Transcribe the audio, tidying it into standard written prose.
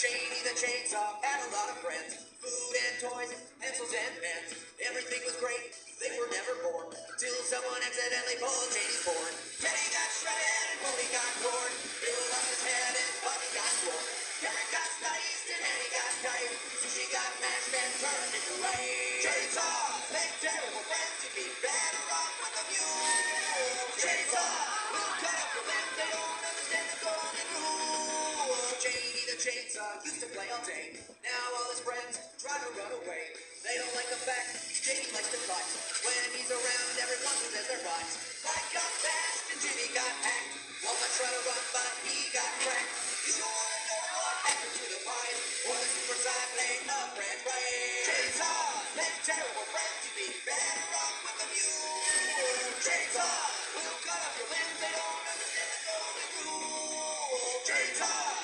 Shady the chainsaw had a lot of friends. Food and toys, pencils and pens. Everything was great, they were never bored. Till someone accidentally pulled Shady's cord. Teddy got shredded and Wooly got gored. Bill lost his head and Bobby got floored. Derek got sliced and Annie got tight. Sushi got mashed and turned into rice. Chainsaws make terrible friends. You'd be better off with a mule. Chainsaw will cut up your limbs. They don't understand the golden rule. Shady the chainsaw used to play all day. Now all his friends try to run away. They don't like the fact Shady likes to clutch. When he's around, everyone loses their butts. Mike got bashed and Jimmy got hacked. Walnut tried to run, but he got cracked. You don't want to know what happened to the pine, or the super side playing a branch right. Chainsaws make terrible friends. You'd be better off with a mule. Chainsaw will cut off your limbs. They don't understand the golden rule. Chainsaw